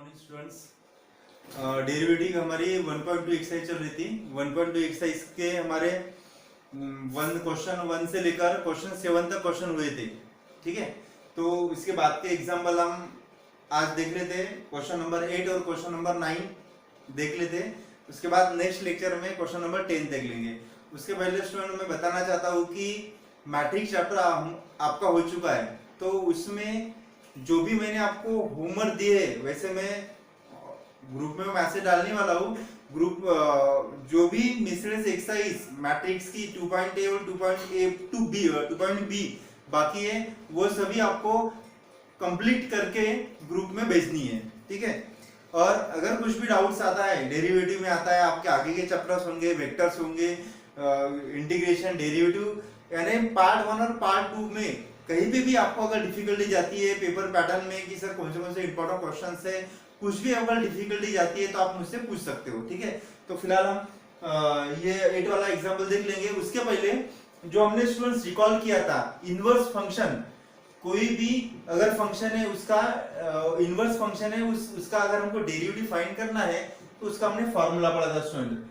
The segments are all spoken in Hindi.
Morning students. डेरिवेटिव हमारी 1.2 एक्सरसाइज चल रही थी। 1.2 एक्सरसाइज के हमारे क्वेश्चन 1 से लेकर क्वेश्चन 7 तक क्वेश्चन हुए थे। ठीक है, तो इसके बाद के एग्जाम्पल हम आज देख लेते हैं। क्वेश्चन नंबर 8 और क्वेश्चन नंबर 9 देख लेते हैं। उसके बाद नेक्स्ट लेक्चर में क्वेश्चन नंबर 10 देख लेंगे। उसके पहले स्टूडेंट मैं बताना चाहता हूँ कि मैट्रिक्स चैप्टर आपका हो चुका है, तो उसमें जो भी मैंने आपको होमवर्क दिए है वैसे मैं ग्रुप में मैसेज डालने वाला हूँ। ग्रुप जो भी मिसलेनियस एक्सरसाइज मैट्रिक्स की 2.a और 2.b बाकी है वो सभी आपको कंप्लीट करके ग्रुप में भेजनी है। ठीक है, और अगर कुछ भी डाउट्स आता है डेरिवेटिव में आता है, आपके आगे के चैप्टर्स होंगे, वेक्टर्स होंगे, इंटीग्रेशन, डेरिवेटिव, यानी पार्ट 1 और पार्ट 2 में कहीं पे भी आपको अगर डिफिकल्टी जाती है पेपर पैटर्न में कि सर कौन से इंपॉर्टेंट क्वेश्चंस है, कुछ भी अगर डिफिकल्टी जाती है तो आप मुझसे पूछ सकते हो। ठीक है, तो फिलहाल हम ये 8 वाला एग्जांपल देख लेंगे। उसके पहले जो हमने स्टूडेंट्स रिकॉल किया था इनवर्स फंक्शन, कोई भी अगर फंक्शन है उसका इनवर्स फंक्शन है उसका अगर हमको डेरिवेटिव फाइंड करना है तो उसका हमने फॉर्मूला पढ़ा था student.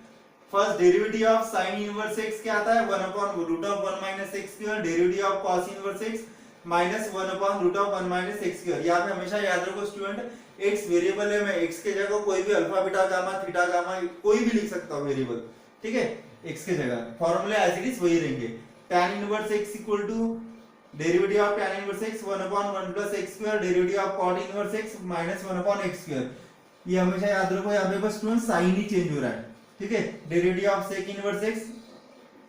First derivative of sin inverse x क्या आता है 1/√1 - x², derivative of cos inverse x -1/√1 - x²। यहाँ पे हमेशा याद रखो स्टूडेंट x वेरिएबल है, मैं x के जगह कोई भी alpha beta gamma theta gamma कोई भी लिख सकता हूँ वेरिएबल। ठीक है, x के जगह फॉर्मूला एज इट इज वही रहेंगे। tan inverse x equal to derivative of tan inverse x 1/1 + x², derivative of cot inverse x -1/x²। ये हमेशा याद रखो, यहाँ पे बस स्टूडेंट साइन ही चेंज हो रहा है। ठीक है, derivative of sec inverse x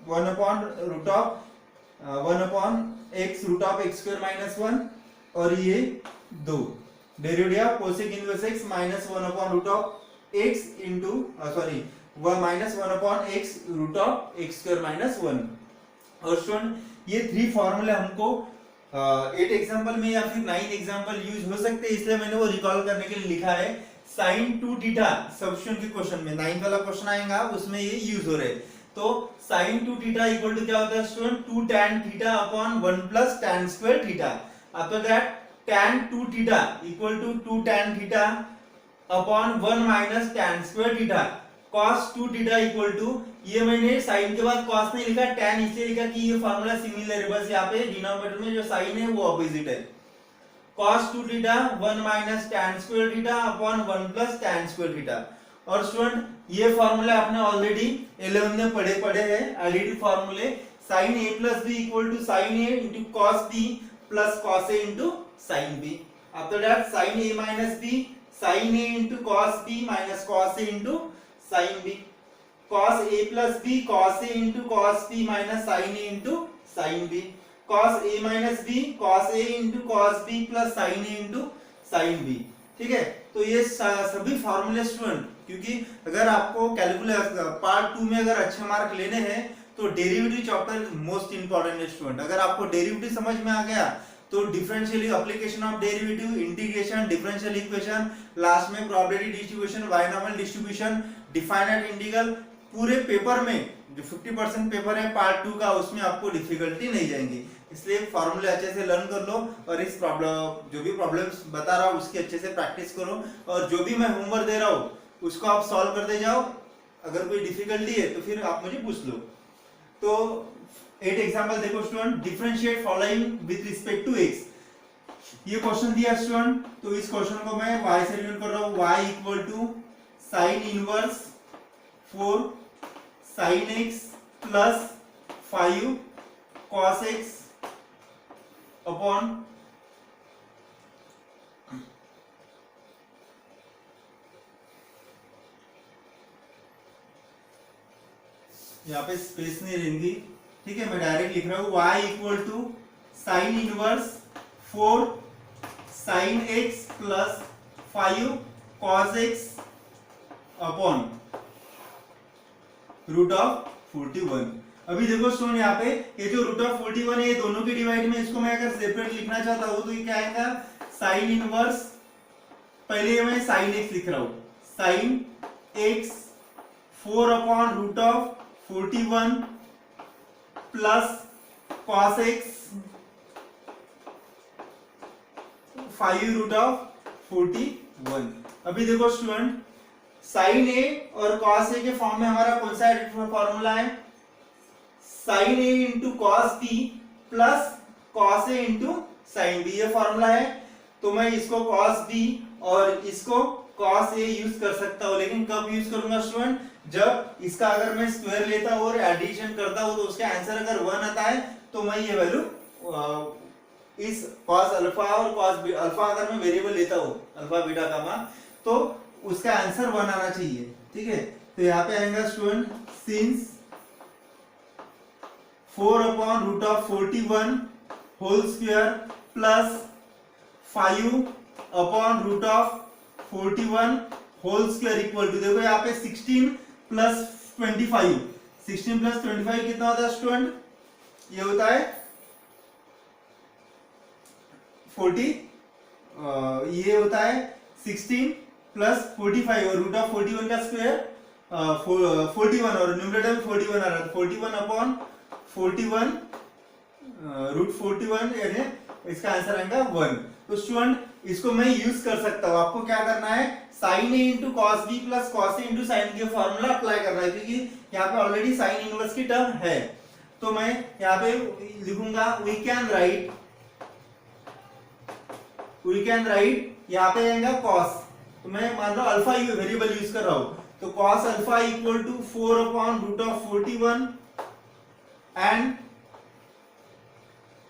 1/(x√x²-1) और ये 2 derivative of cosec inverse x -1/(x into sorry 1/(x√x²-1) और स्टूडेंट ये 3 फॉर्मूले हमको 8 एग्जांपल में या फिर 9 एग्जांपल यूज हो सकते हैं, इसलिए मैंने वो रिकॉल करने के लिए लिखा है। sin 2θ सब्स्टिट्यूशन के क्वेश्चन में 9 वाला क्वेश्चन आएगा उसमें ये यूज हो रहे हैं। तो sin 2θ इक्वल टू क्या होता है student 2 tan θ upon 1 plus tan square theta. After that tan 2θ equal to 2 tan θ upon 1 minus tan square theta. cos 2θ equal to, ये मैंने sin के बाद cos नहीं लिखा, tan इसलिए लिखा कि ये फार्मूला सिमिलर है, बस यहाँ पे डिनोमिनेटर में जो sin है वो ऑपोजिट है। cos 2θ 1 minus tan square theta upon 1 plus tan square theta. और स्टूडेंट ये फार्मूला आपने ऑलरेडी 11 में पढ़े हैं आइडेंटिटी फार्मूले। sin a plus b equal to sin a into cos b plus cos a into sin b। After that sin a minus b sin a into cos b minus cos a into sin b, cos a plus b cos a into cos b minus sin a into sin b, cos a minus b cos a into cos b plus sin a into sin b। ठीक है, तो ये सभी फॉर्मूले स्टूडेंट, क्योंकि अगर आपको कैलकुलस पार्ट 2 में अगर अच्छे मार्क लेने हैं तो डेरिवेटिव चैप्टर मोस्ट इंपॉर्टेंट है स्टूडेंट। अगर आपको डेरिवेटिव समझ में आ गया तो differential application of derivative, integration, differential equation, last में probability distribution, binomial distribution, definite integral, पूरे पेपर में जो 50% पेपर है पार्ट 2 का उसमें आपको डिफिकल्टी नहीं जाएंगी। इसलिए फॉर्मूले अच्छे से लर्न कर लो और इस प्रॉब्लम जो भी प्रॉब्लम्स बता रहा हूँ उसकी अच्छे से प्रैक्टिस करो, और जो भी मैं होमवर्क दे रहा हूँ उसको आप सॉल्व करते जाओ। अगर कोई डिफिकल्टी है तो फिर आप मुझे पूछ लो। तो 8 एग्जांपल देखो student. Differentiate following with respect to x, ये क्वेश्चन दिया स्टूडेंट, तो इस क्वेश्चन को मैं y से रिलेट कर रहा हूँ। y equal to sin inverse 4 sin x plus 5 cos x upon यहाँ पे स्पेस नहीं रहेंगी। ठीक है, मैं डायरेक्ट लिख रहा हूँ y equal to sin inverse 4 sin x plus 5 cos x upon √41। अभी देखो स्टूडेंट यहाँ पे ये जो √41 है ये दोनों के डिवाइड में, इसको मैं अगर सेपरेट लिखना चाहता हूँ तो ये क्या आएगा sin इनवर्स, पहले मैं sin x लिख रहा हूँ, sin x 4/√41 plus cos x 5 √41। 1। अभी देखो स्टूडेंट, साइन ए और कॉस ए के फॉर्म में हमारा कौन सा फॉर्मूला है? Sine A into cos B plus cos A into sine B, ये फॉर्मूला है। तो मैं इसको कॉस बी और इसको कॉस ए यूज कर सकता हूं, लेकिन कब यूज करूंगा स्टूडेंट? जब इसका अगर मैं स्क्वायर लेता हूं और एडिशन करता हूं तो उसका आंसर अगर 1 आता है तो मैं ये वैल्यू इस कॉस अल्फा और कॉस अल्फा अगर मैं वेरिएबल लेता हूं अल्फा बीटा का मान, तो उसका आंसर 1 आना चाहिए। ठीक है, तो यहाँ पे आएगा student since 4/√41 whole square plus 5/√41 whole square equal to, देखो यहाँ पे 16 प्लस 25, 16 प्लस 25 कितना होता है स्टूडेंट? ये होता है 40, ये होता है 16 प्लस 45 और √41 का स्क्वायर 41 और न्यूमरेटर में 41 आ रहा है, 41/41 √41 यानी इसका आंसर आएगा 1। तो स्टूडेंट इसको मैं यूज कर सकता हूं। आपको क्या करना है? Sine A into cos B plus cos A into sine B formula apply करना है, क्योंकि यहाँ पे ऑलरेडी साइन इनवर्स की टर्म है। तो मैं यहाँ पे लिखूंगा वी कैन राइट यहाँ पे आएगा कॉस, तो मैं मान लो अल्फा वेरिएबल यूज कर रहा हूं, तो cos alpha equal to 4/√41 and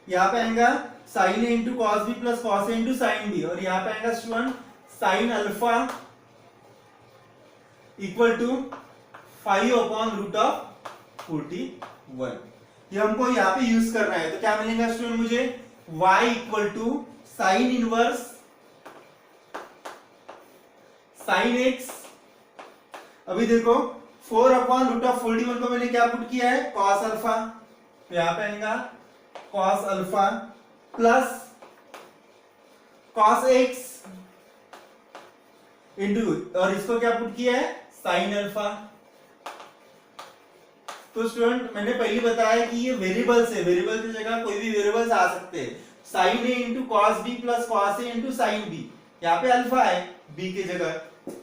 यहाँ पे आएगा sine A into cos B plus cos A into sine B, और यहाँ पे आएगा student sine alpha equal to 5/√41। ये हमको यहाँ पे यूज करना है। तो क्या मिलेगा स्टूडेंट मुझे? y equal to sine inverse sine x. अभी देखो 4/√41 को मैंने क्या पुट किया है? कॉस अल्फा, तो यहाँ पे आएगा cos alpha plus cos x into, और इसको क्या पुट किया है? Sine alpha. तो स्टूडेंट मैंने पहले बताया कि ये वेरिएबल्स है, वेरिएबल की जगह कोई भी वेरिएबल्स आ सकते हैं। Sine A into cos B plus cos A into sine B, यहाँ पे अल्फा है बी की जगह,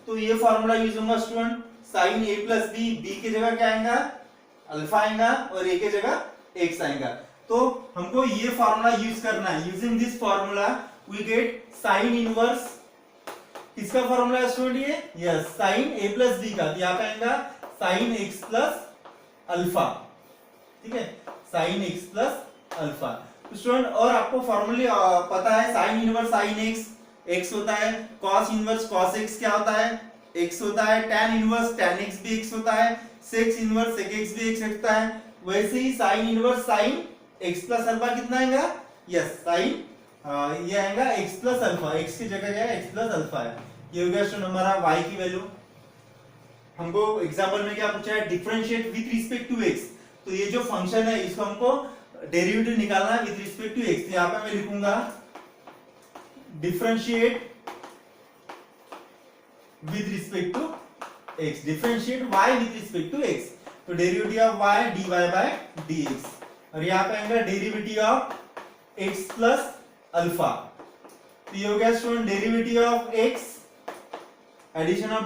तो ये फॉर्मूला यूज होगा student sine A plus B, B की जगह क्या आएगा? अल्फा आएगा और ए की जगह एक्स आएगा। तो हमको ये फॉर्मूला यूज करना है। Using this formula we get sine inverse, किसका फॉर्मूला है स्टूडेंट? ये yes sine A plus B का, यहाँ पे आएगा साइन एक्स प्लस अल्फा। ठीक है, साइन एक्स प्लस अल्फा। तो स्टूडेंट और आपको फॉर्मूले पता है, sign inverse sine x x होता है, कॉस इनवर्स कॉस एक्स क्या होता है? एक्स होता है, टैन इनवर्स टैन एक्स भी एक्स होता है, सेक इनवर्स सेक एक्स भी एक्स होता है। वैसे ही sine inverse sine x plus alpha कितना आएगा? यस साइन ये आएगा x प्लस अल्फा, x की जगह क्या है? x प्लस अल्फा है। ये हो गया स्टूडेंट हमारा y की वैल्यू। हमको एग्जांपल में क्या पूछा है? Differentiate with respect to x। तो ये जो फंक्शन है इसको हमको डेरिवेटिव निकालना है विद रिस्पेक्ट टू x। तो यहाँ पे मैं लिखूंगा differentiate with respect to x, differentiate y with respect to x। तो derivative of y dy by dx, और यहाँ पे आएगा derivative of x plus alpha. तो ये हो गया student derivative of x, addition of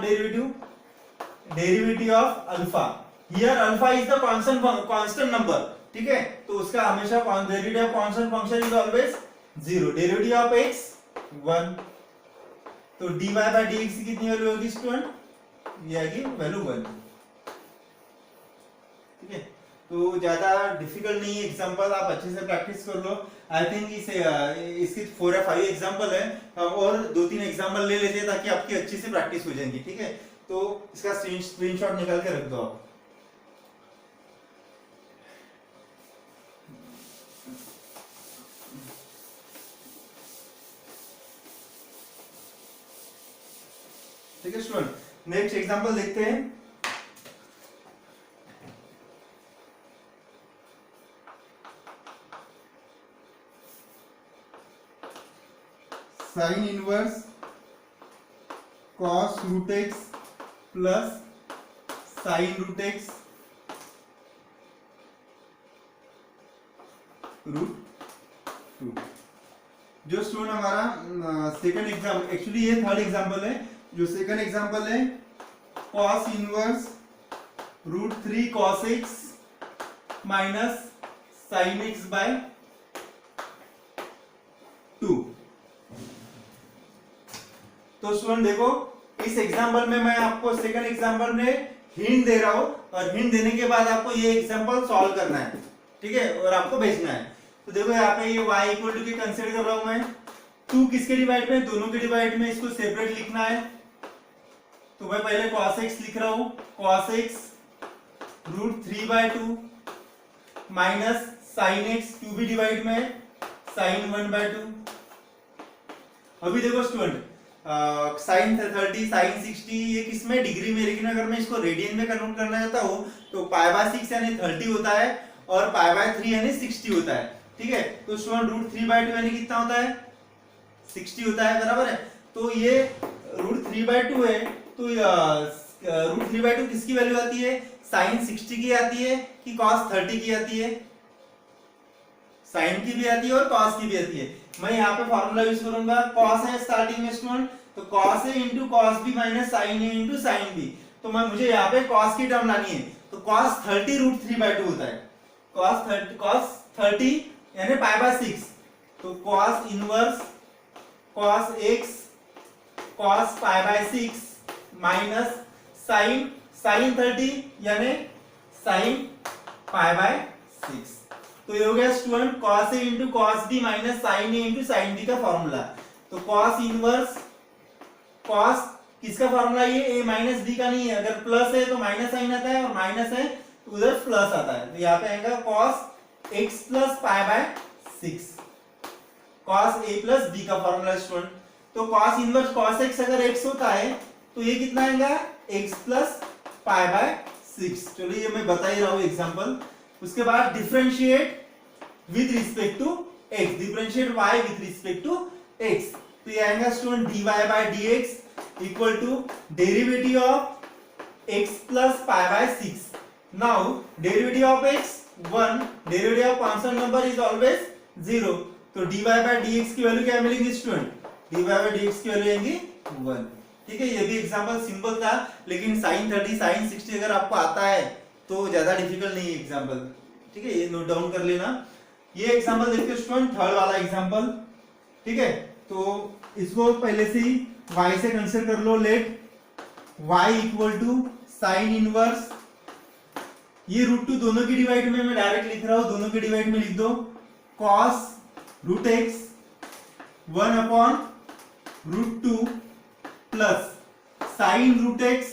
derivative of alpha. Here alpha is the constant number, ठीक है, तो उसका हमेशा derivative of constant function is always 0। Derivative of x 1, तो dy बाय dx की कितनी वैल्यू होगी स्टूडेंट? ये आएगी वैल्यू 1। ठीक है, तो ज्यादा डिफिकल्ट नहीं है एग्जांपल, आप अच्छे से प्रैक्टिस कर लो। आई थिंक इसकी 4 या 5 एग्जांपल है, हम और 2-3 एग्जांपल ले लेते हैं ताकि आपकी अच्छी से प्रैक्टिस हो जाएगी। ठीक है, तो इसका स्क्रीनशॉट निकाल के रख दो आप। ठीक है स्टूडेंट, नेक्स्ट एग्जांपल देखते हैं। Sine inverse cos root x plus sine root x root 2 जो स्टूडेंट हमारा सेकंड एग्जाम, एक्चुअली ये थर्ड एग्जाम्पल है, जो सेकंड एग्जाम्पल है cos inverse root 3 cos x minus sin x by 2। तो स्टूडेंट देखो, इस एग्जाम्पल में मैं आपको सेकंड एग्जाम्पल में हिंट दे रहा हूं, और हिंट देने के बाद आपको ये एग्जाम्पल सॉल्व करना है, ठीक है, और आपको भेजना है। तो देखो यहाँ पे ये y इक्वल टू के कंसीडर कर रहा हूं मैं, 2 किसके डिवाइड में, दोनों के डिवाइड में, इसको सेपरेट लिखना है। तो मैं पहले cos x लिख रहा हूं, cos x root 3/2 minus sin x 2 भी डिवाइड में, sin 1/2। अभी देखो स्टूडेंट, साइन 30 साइन 60 ये किसमें, डिग्री में, लेकिन अगर मैं इसको रेडियन में कन्वर्ट करना चाहता हूं तो π/6 यानी 30 होता है, और π/3 यानी 60 होता है, ठीक है। तो स्टूडेंट रूट 3/2 यानी कितना होता है, 60 होता है, बराबर है। तो ये रूट 3/2 है, तो रूट 3/2 किसकी वैल्यू आती है, साइन 60 की आती है कि cos 30 की आती है, साइन की भी आती है और cos की भी आती है। मैं यहाँ पे फॉर्मूला यूज करूंगा, cos है स्टार्टिंग में स्टूडेंट, तो cos a into cos b minus sin a into sin b। तो मैं मुझे यहाँ पे cos की टर्म लानी है, तो cos 30 रूट 3/2 होता है, cos 30 यानी π/6, तो cos inverse cos x cos π/6 minus sin 30 यानी sin π/6। तो ये हो गया student cos a into cos b minus sin a into sin b का फॉर्मूला। तो cos इनवर्स cos किसका फॉर्मूला, ये a माइनस b का नहीं है, अगर प्लस है तो माइनस साइन आता है, और माइनस है तो उधर प्लस आता है। तो यहाँ पे आएगा cos x plus π/6, cos a plus b का फॉर्मूला स्टूडेंट। तो cos इनवर्स cos x अगर x होता है तो ये कितना आएगा, x प्लस π/6। चलिए ये मैं बता ही रहा हूँ एग्जाम्पल। उसके बाद differentiate with respect to x, differentiate y with respect to x। तो ये आएगा student dy by dx equal to derivative of x plus π/6। Now derivative of x 1, derivative of constant number is always 0। तो dy बाय dx की वैल्यू क्या मिलेगी स्टूडेंट, dy बाय dx की वैल्यू आएगी 1, ठीक है। ये भी एग्जांपल सिंपल था, लेकिन sin 30 sin 60 अगर आपको आता है तो ज्यादा डिफिकल्ट नहीं है एग्जांपल, ठीक है, ये नोट डाउन कर लेना। ये एग्जांपल देखते हैं स्टूडेंट, थर्ड वाला एग्जांपल, ठीक है। तो इसको पहले से ही y से कंसीडर कर लो, let y equal to sine inverse, ये रूट 2 दोनों की डिवाइड में मैं डायरेक्ट लिख रहा हूं, दोनों के डिवाइड में लिख दो, cos root x 1/√2 plus sine root x,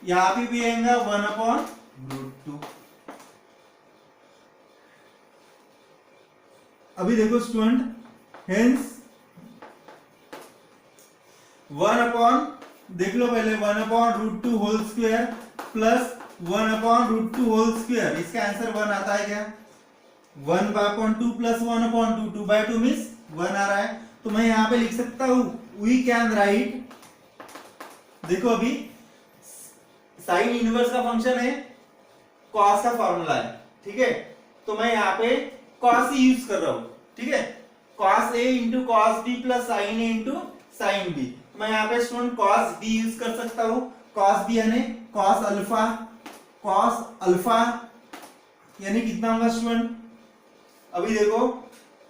यहां पे भी आएगा 1/√2। अभी देखो स्टूडेंट, हेंस देख लो पहले 1/√2 whole square plus 1/√2 whole square, इसका आंसर 1 आता है क्या, 1/2 प्लस 1/2, 2/2 मींस 1 आ रहा है। तो मैं यहां पे लिख सकता हूं, वी कैन राइट, देखो अभी साइन इनवर्स का फंक्शन है, कॉस का फॉर्मूला है, ठीक है। तो मैं यहाँ पे कॉस ही यूज कर रहा हूं, ठीक है, cos A into cos B plus sine A into sine B. मैं यहाँ पे स्टूडेंट कॉस बी यूज कर सकता हूँ, कॉस बी यानी कॉस अल्फा यानी कितना होगा स्टूडेंट, अभी देखो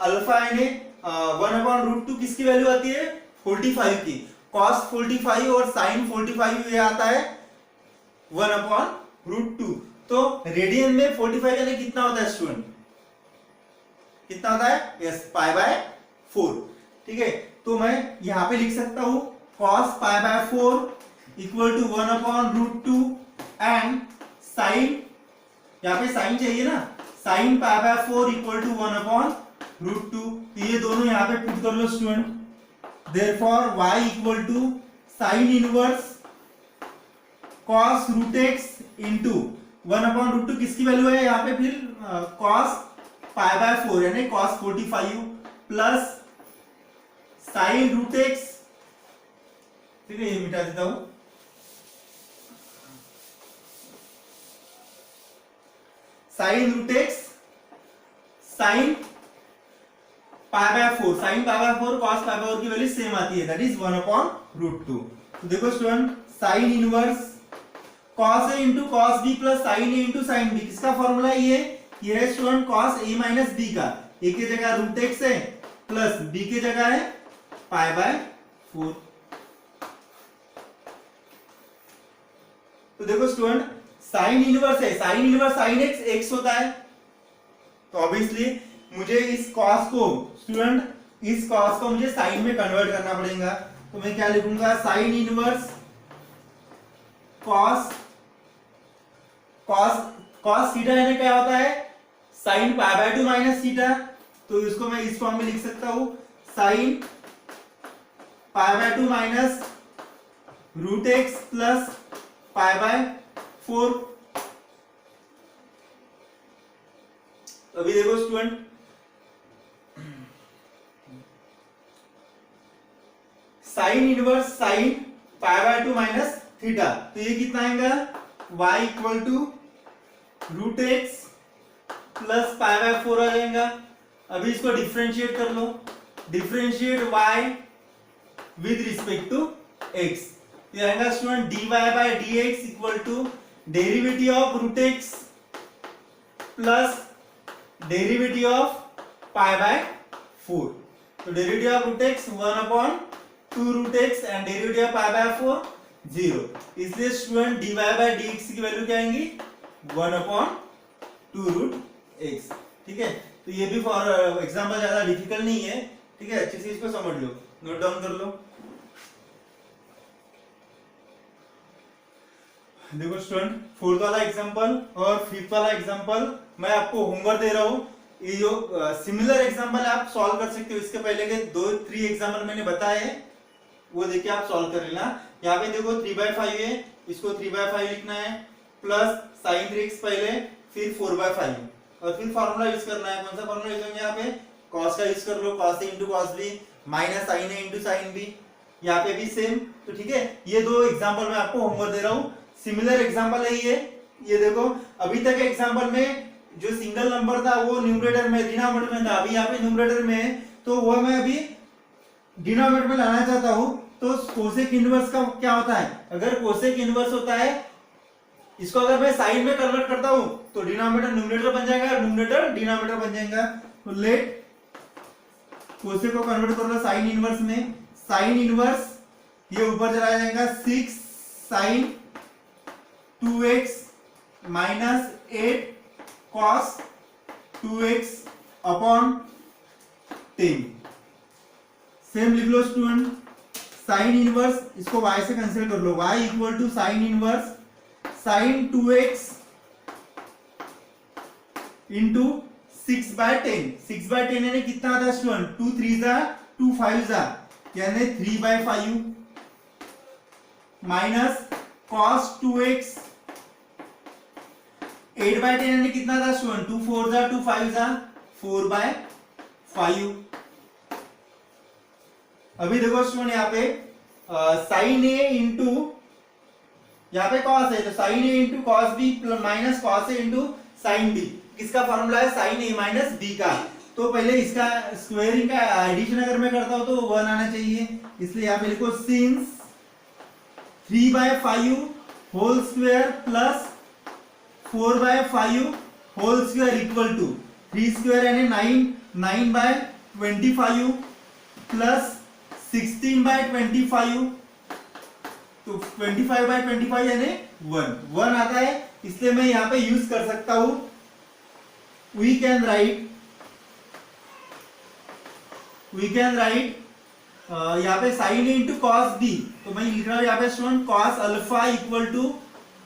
अल्फा यानी 1/√2 किसकी वैल्यू आती है, 45 की, कॉस 45 और साइन 45 ये आता है 1/√2। तो रेडियन में 45 यानी कितना होता है स्टूडेंट, कितना होता है, यस π/4, ठीक है। तो मैं यहां पे लिख सकता हूं cos π/4 equal to 1/√2 and sine, यहां पे साइन चाहिए ना, साइन π/4 इक्वल टू 1/√2। तो ये दोनों यहां पे पुट कर लो student, therefore y equal to sine inverse cos root x into 1/√2 किसकी वैल्यू है यहाँ पे, फिर cos π/4 यानी cos 45 प्लस साइन रूट x, ठीक है, ये मिटा देता हूं, sine root x sine pi by 4, sine pi by 4 cos pi by 4 की वैल्यू सेम आती है, दैट इज 1/√2। तो देखो student, sine inverse cos a into cos B plus sine A into sine B, किसका फॉर्मूला है ये है student cos a minus B का। ए की जगह √x है प्लस बी की जगह है पाई बाय 4। तो देखो स्टूडेंट, साइन इनवर्स है, साइन इनवर्स साइन x होता है, तो ऑब्वियसली मुझे इस cos को स्टूडेंट, इस cos को मुझे साइन में कन्वर्ट करना पड़ेगा। तो मैं क्या लिखूंगा, साइन इनवर्स cos थीटा यानी क्या होता है, sine pi by 2 minus theta. तो इसको मैं इस फॉर्म में लिख सकता हूं, sine pi by 2 minus √x plus pi by 4। अभी देखो student, sine inverse sine pi by 2 minus theta, तो ये कितना आएगा, y equal to √x plus pi by 4 आ जाएगा। अभी इसको डिफरेंशिएट कर लो, differentiate y with respect to x, ये आएगा student dy by dx equal to derivative of √x plus derivative of pi by 4। तो derivative of √x 1/2√x and derivative of pi by 4 0। इसलिए स्टूडेंट dy बाय dx की वैल्यू क्या आएंगी, 1/2√x। ठीक है, तो ये भी फॉर एग्जांपल ज्यादा डिफिकल्ट नहीं है, ठीक है, अच्छे से इसको समझ लो, नोट डाउन कर लो। देखो स्टूडेंट, फोर्थ वाला एग्जांपल और फिफ्थ वाला एग्जांपल मैं आपको होमवर्क दे रहा हूं। ये जो सिमिलर एग्जांपल आप सॉल्व कर सकते हो, इसके पहले के 2-3 एग्जांपल मैंने बताए हैं, वो देखिए आप सॉल्व कर लेना। यहाँ पे देखो 3/5 है, इसको 3/5 लिखना है, प्लस sin 3x पहले, फिर 4/5 और फिर फॉर्मूला यूज करना है। कौन सा फॉर्मूला यूज होंगे यहाँ पे, cos का यूज कर लो, cos a into cos b minus sin a into sin b, यहाँ पे भी सेम। तो ठीक है, ये 2 एग्जांपल मैं आपको होमवर्क दे रहा हूँ, सिमिलर एग्जांपल है ये देखो, अभी तक एग्जांपल में जो सिंगल नंबर था वो न्यूमरेटर में, डिनोमिनेटर में था, अभी यहाँ पे न्यूमरेटर में है, तो वो मैं अभी डिनोमिनेटर में लाना चाहता हूँ। तो कोसेक इनवर्स का क्या होता है, अगर कोसेक इनवर्स होता है, इसको अगर मैं साइन में कन्वर्ट करता हूं तो डिनोमिनेटर न्यूमरेटर बन जाएगा, न्यूमरेटर डिनोमिनेटर बन जाएगा। तो लेट कोसेक को कन्वर्ट कर लो साइन इनवर्स में, साइन इनवर्स ये ऊपर चला जाएगा 6 sin 2x माइनस 8 cos 2x अपॉन 10। सेम लिख लो स्टूडेंट, साइन इनवर्स, इसको y से कैंसिल कर लो, y equal to sine inverse sine 2x into 6/10। 6/10 यानी कितना आता है स्टूडेंट, 2 3 2 5 यानी 3/5 माइनस cos 2x 8/10 यानी कितना था स्टूडेंट, 2 4 2 5 4/5। अभी देखो स्टूडेंट, यहाँ पे साइन ए इंटू, यहाँ पे कॉस है तो sine A into cos B minus cos A into sine B, किसका फॉर्मूला है, साइन ए माइनस बी का। तो पहले इसका स्क्वायरिंग का एडिशन अगर मैं करता हूं तो 1 आना चाहिए, इसलिए यहाँ पे लिखो since 3/5 whole square plus 4/5 whole square equal to 3 square यानी 9/25 प्लस 16/25, तो 25/25 यानी 1 आता है, इसलिए मैं यहां पे यूज कर सकता हूं, वी कैन राइट यहाँ पे sine A into cos B, तो मैं लिख रहा हूं यहाँ पे student cos alpha equal to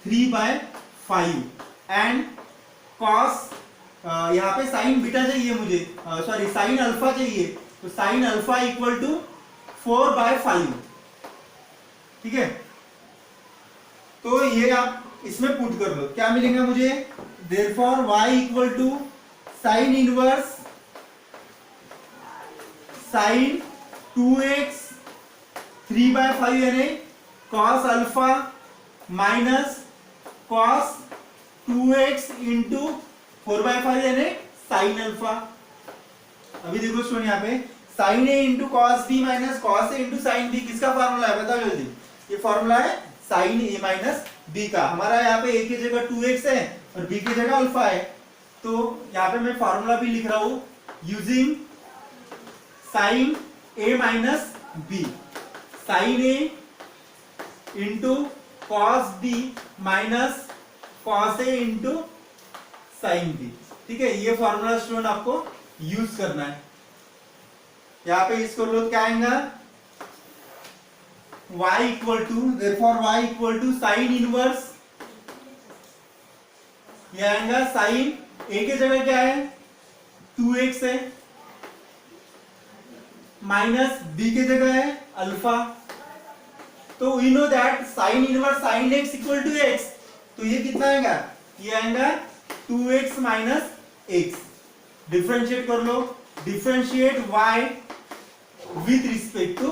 3/5 and cos, यहाँ पे साइन बीटा चाहिए मुझे, सॉरी साइन अल्फा चाहिए, तो साइन अल्फा इक्वल टू 4/5। ठीक है, तो ये आप इसमें पुट कर लो, क्या मिलेगा मुझे, therefore y equal to sine inverse sine 2x 3/5 यानी cos alpha minus cos 2x into 4/5 यानी साइन अल्फा। अभी देखो स्टूडेंट यहाँ पे sine A into cos B minus cos A into sine B किसका फॉर्मूला है बताओ जल्दी। ये फॉर्मूला है साइन ए माइनस बी का। हमारा यहाँ पे ए की जगह 2x है और बी की जगह अल्फा है, तो यहाँ पे मैं फॉर्मूला भी लिख रहा हूं using sine A minus B, sine A into cos B minus cos A into sine B. ठीक है, ये फॉर्मूला स्टूडेंट आपको यूज करना है। यहाँ पे इसको लो क्या आएगा y equal to, therefore y equal to sine inverse, ये आएगा साइन ए की जगह क्या है 2x है माइनस बी की जगह है अल्फा। तो we know that sine inverse sine x equal to x, तो ये कितना आएगा, ये आएगा 2x माइनस x। डिफरेंशिएट कर लो, differentiate y with respect to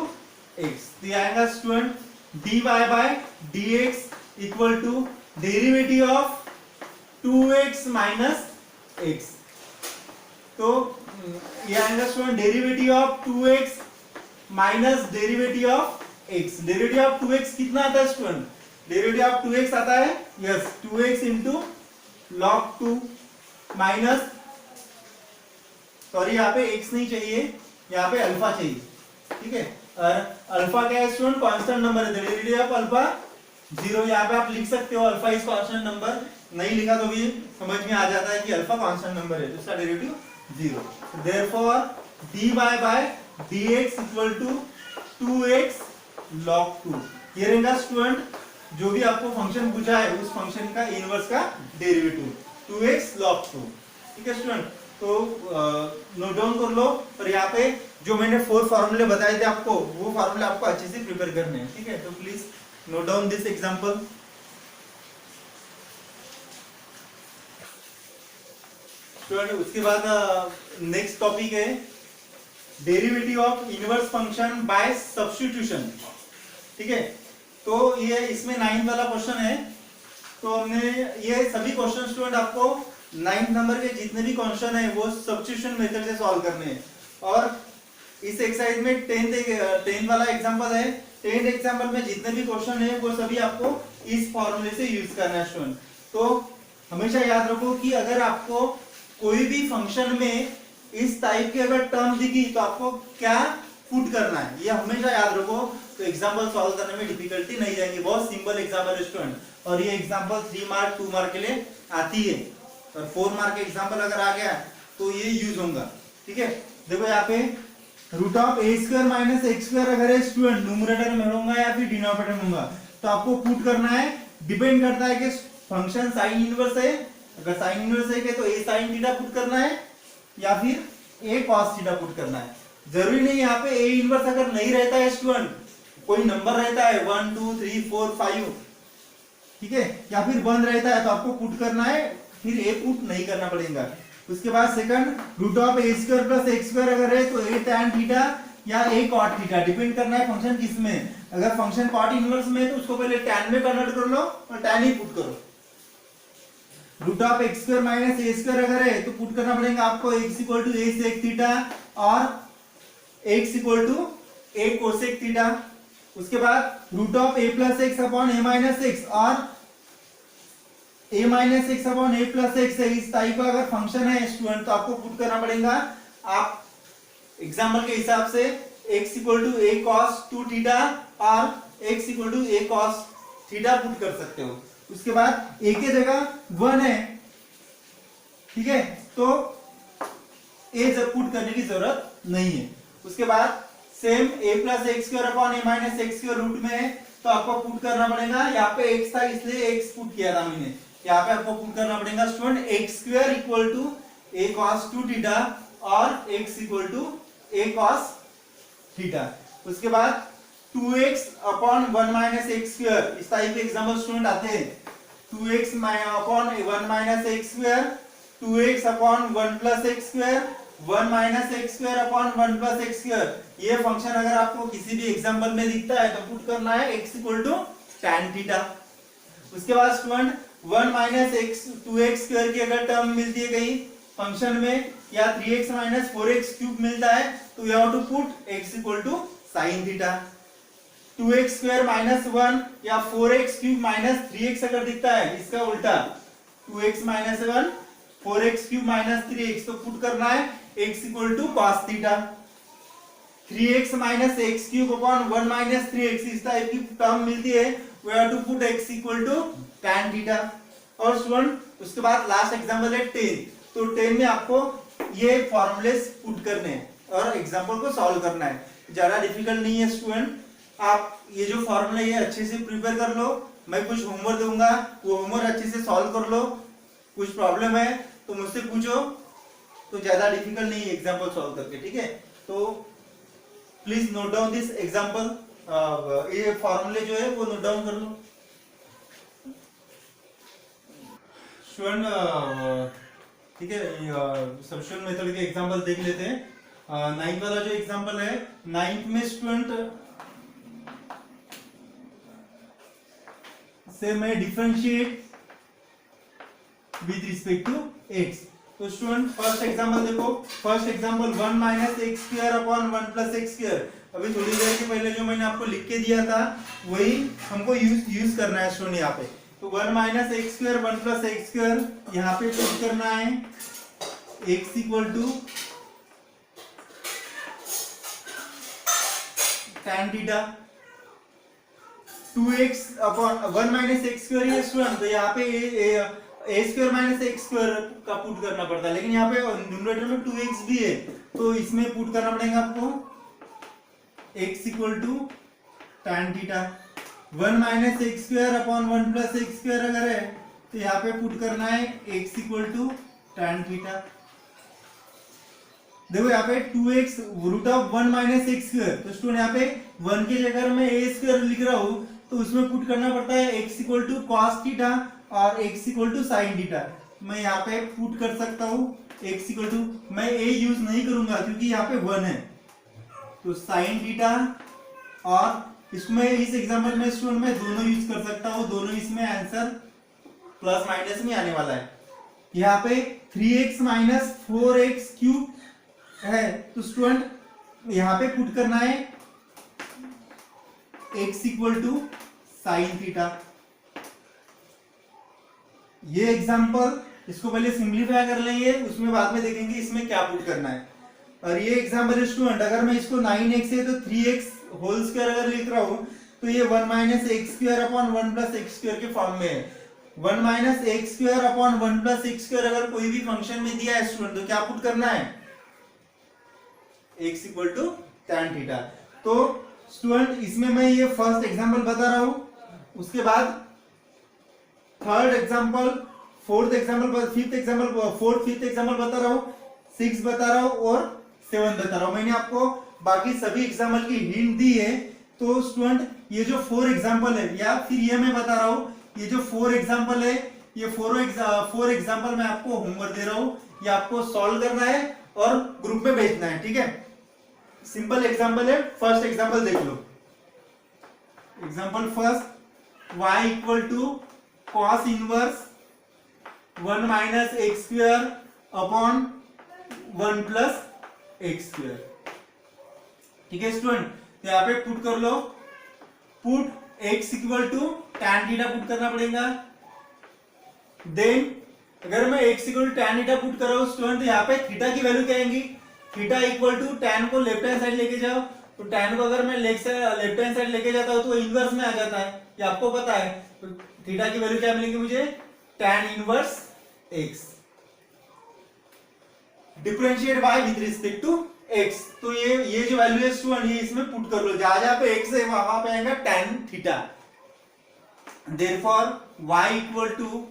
x, तो ये आएगा student dy by dx equal to derivative of 2x minus x। तो ये आएगा student derivative of 2x minus derivative of x। Derivative of 2x कितना आता है स्टूडेंट, डेरिवेटिव ऑफ 2x आता है yes 2x into log 2 minus, sorry यहाँ पे x नहीं चाहिए, यहाँ पे अल्फा चाहिए। ठीक है, और अल्फा क्या है स्टूडेंट, कांस्टेंट नंबर है, डेरिवेटिव ऑफ अल्फा 0। यहाँ पे आप लिख सकते हो अल्फा इज कांस्टेंट नंबर, नहीं लिखा तो भी समझ में आ जाता है कि अल्फा कांस्टेंट नंबर है, तो इसका derivative 0। Therefore dy by dx equal to 2x log 2। ये रहेगा स्टूडेंट जो भी आपको फंक्शन पूछा है उस फंक्शन का इनवर्स का डेरिवेटिव 2x log 2। ठीक है स्टूडेंट, तो नोट डाउन कर लो, और यहाँ पे जो मैंने 4 फॉर्मूले बताए थे आपको, वो फॉर्मूले आपको अच्छे से प्रिपेयर करने हैं। ठीक है, तो please note down this example. Student उसके बाद नेक्स्ट टॉपिक है derivative of inverse function by substitution. ठीक है, तो ये इसमें 9th वाला क्वेश्चन है, तो हमने ये सभी क्वेश्चन स्टूडेंट आपको 9th नंबर के जितने भी क्वेश्चन है वो सब्स्टिट्यूशन मेथड से सॉल्व करने हैं। और इस एक्सरसाइज में 10th वाला एग्जांपल है, 10th एग्जांपल में जितने भी क्वेश्चन है वो सभी आपको इस फॉर्मूले से यूज करना है स्टूडेंट। तो हमेशा याद रखो कि अगर आपको कोई भी फंक्शन में इस टाइप की अगर टर्म दिखी तो आपको क्या पुट करना है, ये हमेशा याद रखो, तो एग्जांपल सॉल्व करने में डिफिकल्टी नहीं जाएगी। बहुत सिंपल एग्जांपल है स्टूडेंट, और ये एग्जांपल 3 मार्क 2 मार्क के लिए आती है, और 4 मार्क एग्जांपल अगर आ गया तो ये यूज होगा। ठीक है, देखो यहाँ पे root of A square minus x square अगर है स्टूडेंट न्यूमरेटर में होगा या फिर डिनोमिनेटर में होगा, तो आपको पुट करना है, डिपेंड करता है कि फंक्शन साइन इनवर्स है, अगर साइन इनवर्स है तो ए साइन थीटा पुट करना है या फिर ए कॉस थीटा पुट करना है। जरूरी नहीं यहाँ पे ए इनवर्स अगर नहीं रहता है स्टूडेंट, कोई नंबर रहता है 1 2 3 4 5, ठीक है, या फिर 1 रहता है तो आपको पुट करना है, फिर ए पुट नहीं करना पड़ेगा। उसके बाद second root of A square plus x square अगर है तो ए tan थीटा या ए cot थीटा, डिपेंड करना है फंक्शन किस में। अगर फंक्शन cot इनवर्स में है तो उसको पहले tan में कन्वर्ट कर लो और tan ही पुट करो। Root of x square minus A square अगर है तो पुट करना पड़ेगा आपको x equal to A sec theta और x equal to A cosec theta. उसके बाद root of A plus x upon A minus x और a minus x upon A plus x है, इस टाइप का अगर फंक्शन है स्टूडेंट तो आपको पुट करना पड़ेगा, आप एग्जाम्पल के हिसाब से x equal to A cos 2 theta और x equal to A cos theta put कर सकते हो। उसके बाद a के जगह 1 है, ठीक है, तो a जब पुट करने की जरूरत नहीं है। उसके बाद same a plus x square upon A minus x square root में है तो आपको पुट करना पड़ेगा, यहाँ पे x था इसलिए x पुट किया था मैंने, यहाँ पे आपको पुट करना पड़ेगा student x square equal to A cos 2 theta और x equal to A cos theta. उसके बाद 2x upon 1 minus x square, इस टाइप के एग्जांपल स्टूडेंट आते हैं, 2x upon 1 minus x square, 2x upon 1 plus x square, 1 minus x square upon 1 plus x square. ये फंक्शन अगर आपको किसी भी एग्जांपल में दिखता है तो पुट करना है x equal to tan theta. उसके बाद student 1 minus x 2x square की अगर टर्म मिलती है कहीं फंक्शन में या 3x माइनस 4x क्यूब मिलता है तो you have to put x equal to sine theta. 2x square minus 1 या 4x क्यूब माइनस 3x अगर दिखता है इसका उल्टा 2x minus 1 4x cube minus 3x तो पुट करना है x equal to cos theta. 3x minus x cube upon 1 minus 3x इस टाइप की टर्म मिलती है we have to put x equal to tan theta. और स्टूडेंट उसके बाद लास्ट एग्जांपल है 10, तो 10 में आपको ये फॉर्मूलेस पुट करने हैं और एग्जांपल को सॉल्व करना है, ज्यादा डिफिकल्ट नहीं है स्टूडेंट। आप ये जो फॉर्मूला ये अच्छे से प्रिपेयर कर लो, मैं कुछ होमवर्क दूंगा वो होमवर्क अच्छे से सॉल्व कर लो, कुछ प्रॉब्लम है तो मुझसे पूछो, तो ज्यादा डिफिकल्ट नहीं है एग्जांपल सॉल्व करके, ठीक है। तो please note down this example, ये फॉर्मूले जो है वो नोट डाउन कर लो स्टूडेंट, ठीक है। सब्स्टिट्यूशन मेथड के एग्जांपल देख लेते हैं। 9th वाला जो एग्जांपल है, 9th में स्टूडेंट से मैं differentiate with respect to x। तो स्टूडेंट फर्स्ट एग्जांपल देखो, first example 1 minus x square upon 1 plus x square. अभी थोड़ी देर के पहले जो मैंने आपको लिख के दिया था वही हमको यूज करना है स्टूडेंट यहाँ पे। तो 1 minus x square 1 plus x square यहाँ पे पुट करना है x equal to tan theta. 2x upon 1 minus x square है स्टूडेंट, तो यहाँ पे a square minus x square का पुट करना पड़ता है, लेकिन यहाँ पे न्यूमरेटर में 2x भी है तो इसमें पुट करना पड़ेगा आपको x equal to tan theta. 1 minus x square upon 1 plus x square अगर है तो यहाँ पे पुट करना है x equal to tan theta. देखो यहाँ पे 2x root of 1 minus x square, तो स्टूडेंट यहाँ पे 1 की जगह मैं a स्क्वायर लिख रहा हूँ तो उसमें पुट करना पड़ता है x equal to cos theta और x equal to sine theta. मैं यहाँ पे पुट कर सकता हूँ x इक्वल टू, मैं a यूज नहीं करूंगा क्योंकि यहाँ पे 1 है, तो साइन थीटा, और इसमें इस एग्जांपल में स्टूडेंट मैं दोनों यूज कर सकता हूँ, दोनों इसमें आंसर प्लस माइनस में आने वाला है। यहाँ पे 3x माइनस 4x क्यूब है तो स्टूडेंट यहाँ पे पुट करना है x equal to sine theta. ये एग्जांपल इसको पहले सिंपलीफाई कर लेंगे, उसमें बाद में देखेंगे इसमें क्या पुट करना है। और ये एग्जांपल स्टूडेंट अगर मैं इसको 9x है तो 3x होल स्क्वायर अगर लिख रहा हूं तो ये 1 minus x square upon 1 plus x square के फॉर्म में है। 1 minus x square upon 1 plus x square अगर कोई भी फंक्शन में दिया है स्टूडेंट तो क्या पुट करना है x equal to tan theta. तो स्टूडेंट इसमें मैं ये फर्स्ट एग्जांपल बता रहा हूं, उसके बाद third example, fourth example, fifth example, fourth fifth example बता रहा हूं, 6 बता रहा हूं और 7 बता रहा हूं। मैंने आपको बाकी सभी एग्जांपल की हिंट दी है। तो स्टूडेंट ये जो 4 एग्जांपल है या फिर ये मैं बता रहा हूं, ये जो 4 एग्जांपल है ये 4 एग्जांपल मैं आपको होमवर्क दे रहा हूं, ये आपको सॉल्व करना है और ग्रुप में भेजना है, ठीक है। सिंपल एग्जांपल है, फर्स्ट एग्जांपल देख लो। Example first, y equal to cos inverse 1 minus x square upon 1 plus x square, ठीक है स्टूडेंट। तो यहाँ पे पुट कर लो, put x equal to tan theta put करना पड़ेगा। देन अगर मैं x equal to tan theta put कर रहा हूं स्टूडेंट तो यहाँ पे थीटा की वैल्यू क्या आएंगी, थीटा इक्वल टू tan को लेफ्ट हैंड साइड लेके जाओ, तो tan को अगर मैं लेफ्ट हैंड साइड लेके जाता हूं तो इनवर्स में आ जाता है, ये आपको पता है। तो थीटा की वैल्यू क्या मिलेगी मुझे, tan inverse x। Differentiate y with respect to x, तो ये जो वैल्यू है स्टूडेंट ये इसमें पुट कर लो, जहां पे x है वहां पे आएगा tan theta. Therefore y equal to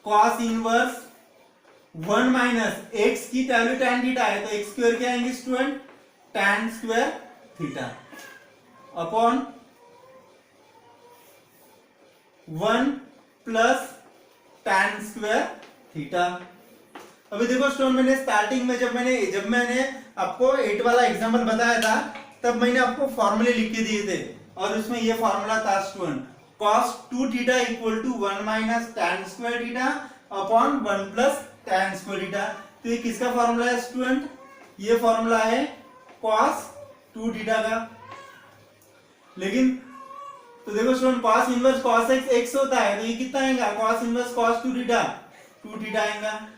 cos inverse 1 minus x की वैल्यू tan थीटा है तो x स्क्वायर क्या आएंगे student, tan square theta upon 1 plus tan square theta. अभी देखो स्टूडेंट मैंने स्टार्टिंग में जब मैंने आपको 8 वाला एग्जांपल बताया था तब मैंने आपको फॉर्मूले लिख के दिए थे और उसमें ये फॉर्मूला था student, cos 2 theta equal to 1 minus tan square theta upon 1 plus tan square theta. तो ये किसका फॉर्मूला है स्टूडेंट? ये फॉर्मूला है cos 2 थीटा का। लेकिन तो देखो student cos inverse cos x x होता है, तो ये कितना आएगा cos inverse cos 2 theta 2 theta आएगा।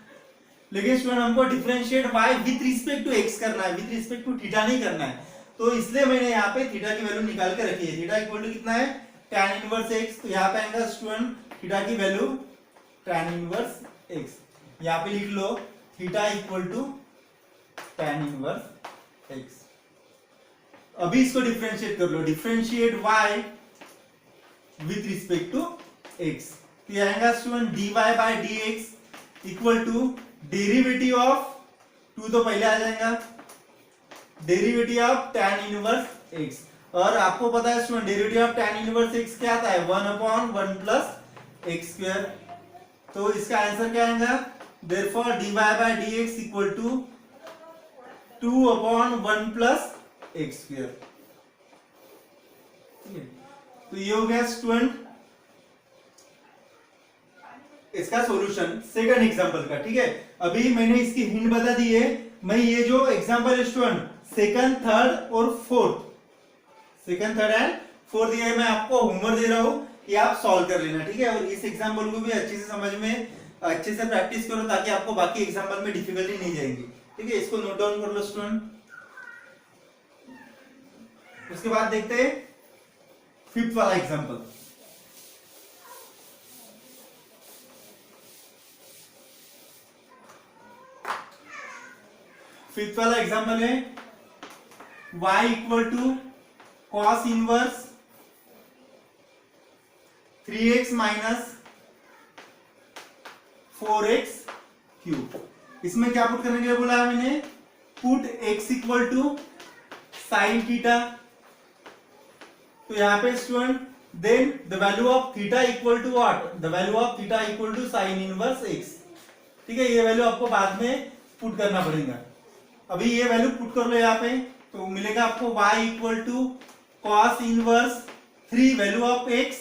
लेकिन स्टूडेंट हमको differentiate y with respect to x करना है, विथ रिस्पेक्ट टू थीटा नहीं करना है, तो इसलिए मैंने यहाँ पे थीटा की वैल्यू निकाल के रखी है। थीटा इक्वल टू कितना है tan इनवर्स x, तो यहाँ पे आएगा स्टूडेंट थीटा की वैल्यू tan इनवर्स x। यहाँ पे लिख लो theta equal to tan inverse x। अभी इसको डिफरेंशिएट कर लो, differentiate y with respect to x, तो ये आएगा student dy by dx equal to derivative of 2 तो पहले आ जाएगा, derivative of tan inverse x। और आपको पता है student derivative of tan inverse x क्या आता है 1/1 प्लस x स्क्वायर। तो इसका आंसर क्या आएगा therefore dy by dx equal to 2/1 plus x square. तो ये हो गया स्टूडेंट इसका सॉल्यूशन सेकंड एग्जांपल का। ठीक है, अभी मैंने इसकी हिंट बता दी है। मैं ये जो एग्जांपल है स्टूडेंट सेकंड थर्ड और fourth, second third and fourth, ये मैं आपको होमवर्क दे रहा हूं, ये आप सॉल्व कर लेना। ठीक है, और इस एग्जांपल को भी अच्छे से समझ में अच्छे से प्रैक्टिस करो ताकि आपको बाकी एग्जांपल में डिफिकल्टी नहीं जाएगी। ठीक है, इसको नोट डाउन कर लो स्टूडेंट। उसके बाद देखते हैं फिफ्थ वाला एग्जांपल। फिफ्थ वाला एग्जांपल है y equal to cos inverse 3x minus 4x cube. इसमें क्या पुट करने के लिए बोला है मैंने, put x equal to sine theta. तो यहाँ पे student then the value of theta equal to what, the value of theta equal to sine inverse x। ठीक है, ये वैल्यू आपको बाद में पुट करना पड़ेगा। अभी ये वैल्यू पुट कर लो यहाँ पे, तो मिलेगा आपको y equal to cos inverse 3 value of x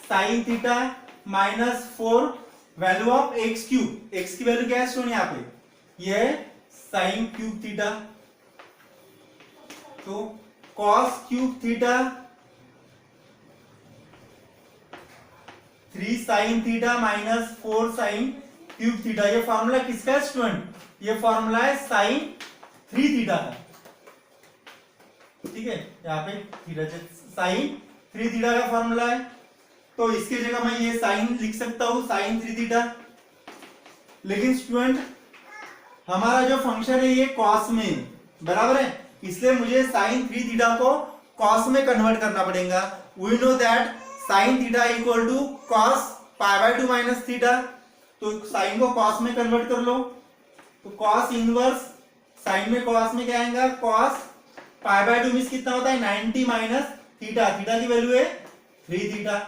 sine theta minus 4 value of x cube. x की वैल्यू क्या है स्टूडेंट यहाँ पे, ये है साइन क्यूब थीटा। तो cos cube theta 3 sine theta minus 4 sine cube theta. ये फॉर्मूला किसका है स्टूडेंट, ये फॉर्मूला है साइन 3 थीटा का। ठीक है, यहाँ पे थीटा साइन 3 थीटा का फॉर्मूला है, तो इसकी जगह मैं ये साइन लिख सकता हूं साइन 3 थीटा। लेकिन स्टूडेंट हमारा जो फंक्शन है ये कॉस में बराबर है, इसलिए मुझे साइन 3 थीटा को कॉस में कन्वर्ट करना पड़ेगा। We know that sine theta equal to cos pi by 2 minus theta. तो साइन को कॉस में कन्वर्ट कर लो, तो कॉस इनवर्स साइन में कॉस में क्या आएगा कॉस पाई बाय 2 मींस कितना होता है 90 माइनस थीटा। थीटा की वैल्यू है 3 थीटा।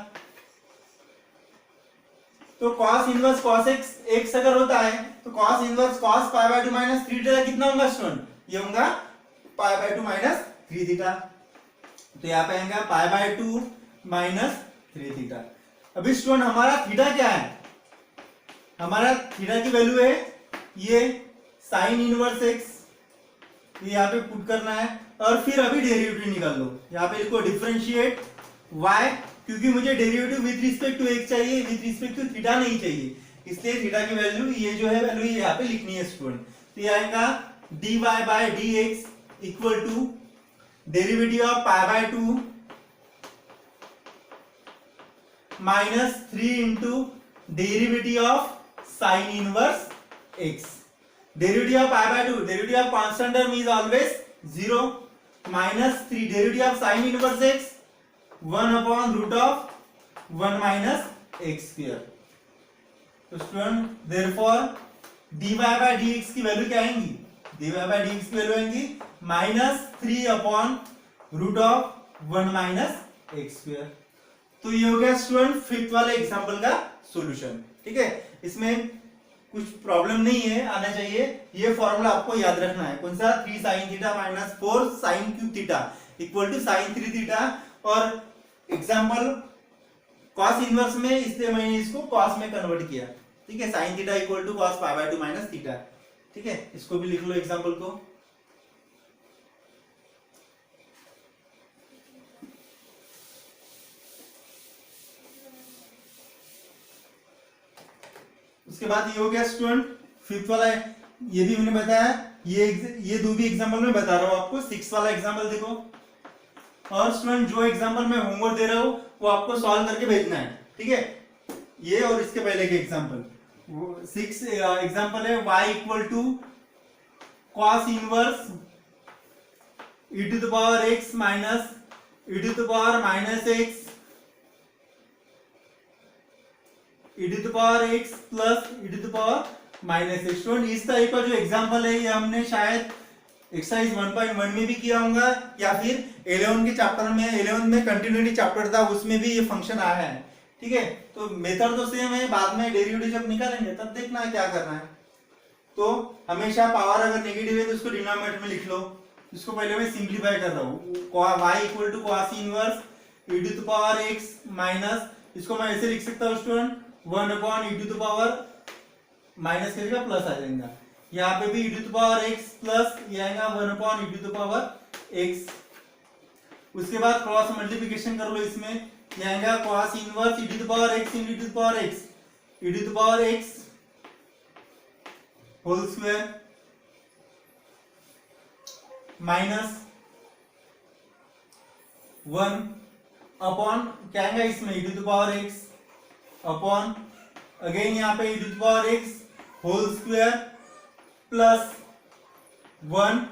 तो cos इनवर्स cos x अगर होता है तो cos inverse cos pi by 2 minus 3 theta कितना होगा स्टूडेंट, ये होगा पाई बाय 2 माइनस 3 थीटा। तो यहाँ पे आएगा पाई बाय 2 माइनस 3 थीटा। अभी स्टूडेंट हमारा थीटा क्या है, हमारा थीटा की वैल्यू है ये साइन इनवर्स x, ये यहाँ पे पुट करना है। और फिर अभी डेरिवेटिव निकाल लो, यहाँ पे लिखो डिफरेंशिएट y, क्योंकि मुझे derivative with respect to x चाहिए, विद रिस्पेक्ट टू थीटा नहीं चाहिए, इसलिए थीटा की वैल्यू ये जो है वैल्यू यहाँ पे लिखनी है स्टूडेंट। तो ये आएगा dy by dx equal to derivative of pi by 2 minus 3 into derivative of sine inverse x। Derivative of pi by 2, derivative of constant term is always 0, minus 3 derivative of sine inverse x 1 upon root of 1 minus x square. तो student therefore dy by dx की वैल्यू क्या आएगी, dy बाय dx की वैल्यू आएगी minus 3 upon root of 1 minus x square. तो ये हो गया स्टूडेंट फिफ्थ वाले एग्जांपल का सॉल्यूशन। ठीक है, इसमें कुछ प्रॉब्लम नहीं है, आना चाहिए। ये फॉर्मूला आपको याद रखना है, कौन सा 3 sin theta minus 4 sin cube theta equal to sin 3 theta. और एग्जांपल cos इनवर्स में, इसलिए मैंने इसको cos में कन्वर्ट किया। ठीक है, sin theta equal to cos pi by 2 minus theta. ठीक है, इसको भी लिख लो एग्जांपल को। उसके बाद ये हो गया स्टूडेंट फिफ्थ वाला है, ये भी मैंने बताया, ये दो भी एग्जांपल में बता रहा हूं आपको। सिक्स वाला एग्जांपल देखो, और स्टूडेंट जो एग्जांपल मैं होमवर्क दे रहा हूं वो आपको सॉल्व करके भेजना है, ठीक है। ये और इसके पहले के एग्जांपल, सिक्स एग्जांपल है y equal to cos inverse e to the power x minus e to the power minus x e to the power x plus e to the power minus x। Student इस टाइप का जो एग्जांपल है ये हमने शायद एक्सरसाइज 1.1 में भी किया होगा, या फिर 11 के चैप्टर में, 11 में कंटिन्यूटी चैप्टर था उसमें भी ये फंक्शन आया है, ठीक है। तो मेथड तो सेम है, बाद में डेरिवेटिव जब निकालेंगे तब देखना है क्या करना है। तो हमेशा पावर अगर नेगेटिव है तो उसको डिनोमिनेटर में लिख लो। इसको पहले मैं सिंप्लीफाई कर रहा हूँ, y equal to cos inverse e to the power x minus, इसको मैं ऐसे लिख सकता हूँ student 1 upon e to the power minus करेगा प्लस आ जाएगा, यहाँ पे भी e to the power x plus ये आएगा 1 upon e to the power x। उसके बाद क्रॉस मल्टीप्लिकेशन कर लो, इसमें ये आएगा cos inverse e to the power x in e to the power x, e to the power x whole square minus 1 upon क्या आएगा इसमें e to the power x upon again यहाँ पे e to the power x whole square plus 1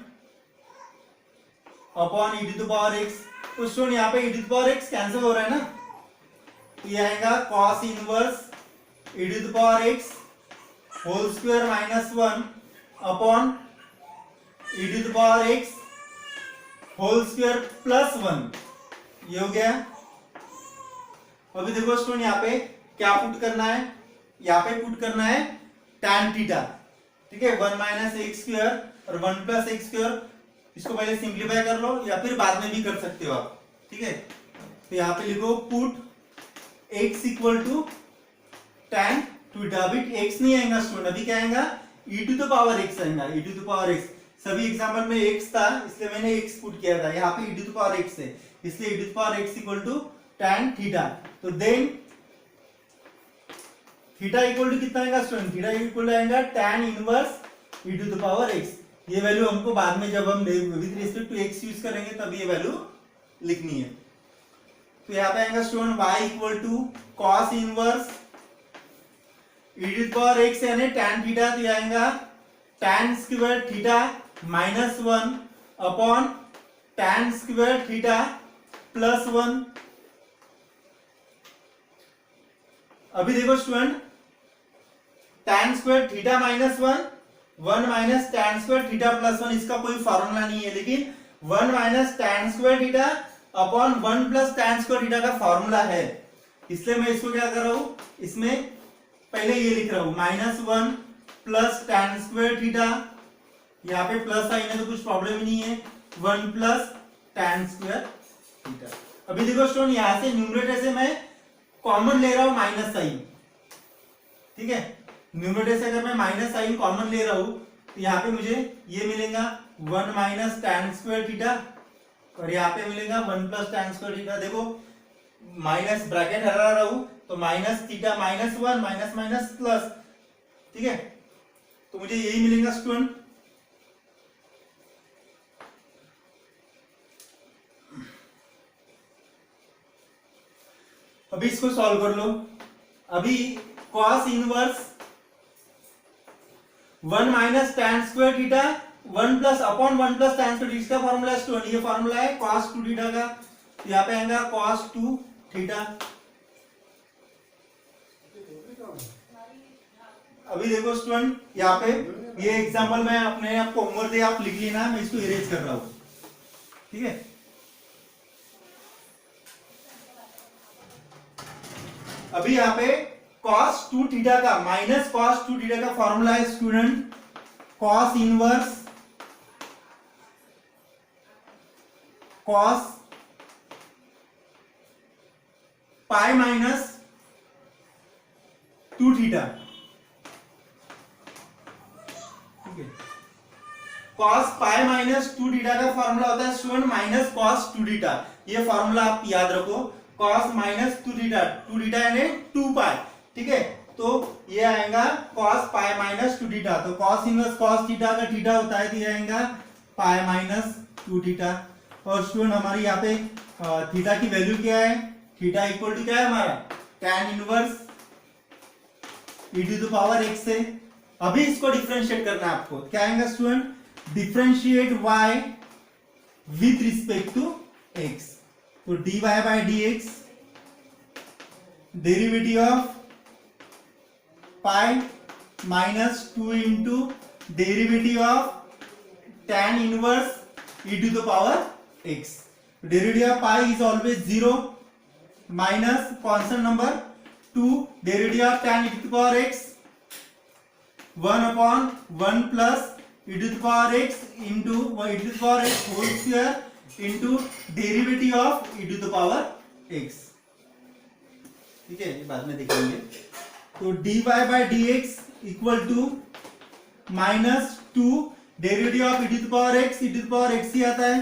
upon e to the power x। तो स्टूडेंट यहाँ पे e to the power x cancel हो रहा है ना, तो ये आएगा cos inverse e to the power x whole square minus 1 upon e to the power x whole square plus 1। ये हो गया। अभी देखो स्टूडेंट यहाँ पे क्या पुट करना है, यहाँ पे पुट करना है tan थीटा, ठीक है, 1 माइनस एक्स स्क्वायर और 1 प्लस एक्स स्क्वायर। इसको पहले सिंप्लीफाई कर लो या फिर बाद में भी कर सकते हो आप, ठीक है। तो यहाँ पे लिखो put x equal to tan theta. अभी x नहीं आएगा स्टूडेंट, अभी क्या आएगा e to the power x आएगा, e to the power x। सभी एग्जाम्पल में x था इसलिए मैंने x पुट किया था, यहाँ पे e to the power x है इसलिए e to the power x equal to tan theta. तो देन थीटा इक्वल टू कितना आएगा स्टूडेंट, थीटा इक्वल टू आएगा tan inverse e to the power x। ये वैल्यू हमको बाद में जब हम with respect to x use करेंगे तब ये वैल्यू लिखनी है। तो यहाँ पे आएगा student y equal to cos inverse e to the power x यानी tan थीटा, तो आएगा tan square theta minus 1 upon tan square theta plus 1। अभी देखो student tan square theta minus 1 minus tan square theta plus 1, इसका कोई फॉर्मूला नहीं है, लेकिन 1 minus tan square theta upon 1 plus tan square theta का फॉर्मूला है, इसलिए मैं इसको क्या कर रहा हूं, इसमें पहले ये लिख रहा हूं -1 प्लस tan स्क्वायर थीटा, यहाँ पे प्लस साइन है तो कुछ प्रॉब्लम ही नहीं है, 1 प्लस tan स्क्वायर थीटा। अभी देखो स्टूडेंट यहाँ से न्यूमरेटर से मैं कॉमन ले रहा हूं माइनस साइन, ठीक है। न्यूमरेटर से अगर मैं माइनस साइन कॉमन ले रहा हूं तो यहाँ पे मुझे ये मिलेगा 1 माइनस tan स्क्वायर थीटा और यहाँ पे मिलेगा 1 प्लस tan स्क्वायर थीटा। देखो माइनस ब्रैकेट हटा रहा हूं तो minus theta minus 1 minus minus plus, ठीक है। तो मुझे यही मिलेगा स्टूडेंट। अभी इसको सॉल्व कर लो। अभी cos inverse 1 minus tan square theta 1 plus upon 1 plus tan square theta का फॉर्मूला है स्टूडेंट, ये फॉर्मूला है cos 2 थीटा का, यहाँ पे आएगा cos 2 थीटा। अभी देखो स्टूडेंट यहाँ पे ये एग्जांपल मैं अपने आपको होमवर्क दे, आप लिख लेना, मैं इसको इरेज कर रहा हूं, ठीक है। अभी यहाँ पे cos 2 थीटा का माइनस cos 2 थीटा का फॉर्मूला है स्टूडेंट cos इनवर्स cos पाई माइनस 2 थीटा, ठीक है। cos पाई माइनस 2 थीटा का फॉर्मूला होता है स्टूडेंट माइनस cos 2 थीटा। ये फॉर्मूला आप याद रखो, cos माइनस 2 थीटा, 2 थीटा यानी 2 पाई, ठीक है। तो ये आएगा cos पाई माइनस 2 थीटा। तो cos इनवर्स cos थीटा का थीटा होता है, तो ये आएगा पाई माइनस 2 थीटा। और स्टूडेंट हमारी यहाँ पे थीटा की वैल्यू क्या है, थीटा इक्वल टू क्या है हमारा tan inverse e to the power x है। अभी इसको डिफरेंशिएट करना है आपको, क्या आएगा student, differentiate y with respect to x। तो dy by dx derivative of pi minus 2 into derivative of tan inverse e to the power x। Derivative of pi is always 0 minus constant number 2 derivative of tan e to the power x 1 upon 1 plus e to the power x into e to the power x whole square into derivative of e to the power x। ठीक है, ये बाद में देखेंगे। तो dy by dx equal to minus 2 derivative of e to the power x, e to the power x ही आता है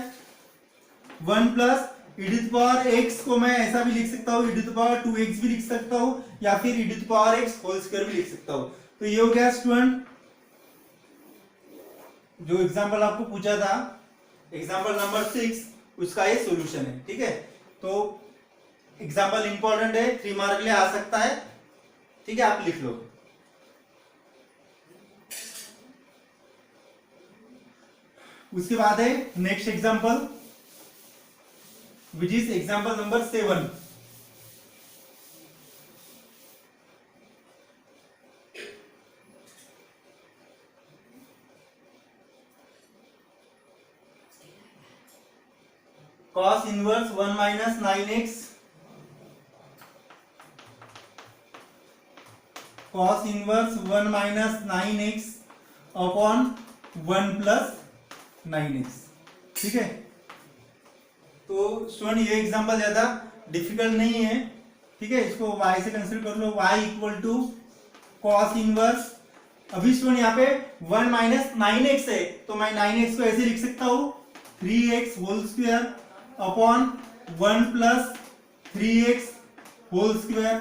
1 plus e to the power x को मैं ऐसा भी लिख सकता हूँ, e to the power 2x भी लिख सकता हूँ, या फिर e to the power x whole square भी लिख सकता हूँ। तो ये हो गया स्टूडेंट जो एग्जांपल आपको पूछा था, एग्जांपल नंबर 6, उसका ये सॉल्यूशन है। ठीक है, तो एग्जांपल इंपॉर्टेंट है, 3 मार्क के लिए आ सकता है। ठीक है, आप लिख लो। उसके बाद है next example which is example number 7। cos inverse 1 minus 9x, cos inverse 1 minus 9x upon 1 plus 9x। ठीक है, तो स्टूडेंट ये एग्जांपल ज्यादा डिफिकल्ट नहीं है। ठीक है, इसको y से कंसीडर कर लो, y equal to cos inverse, अभी स्टूडेंट यहाँ पे 1 माइनस 9x है, तो मैं 9x को ऐसे लिख सकता हूँ 3x whole square upon 1 plus 3x whole square.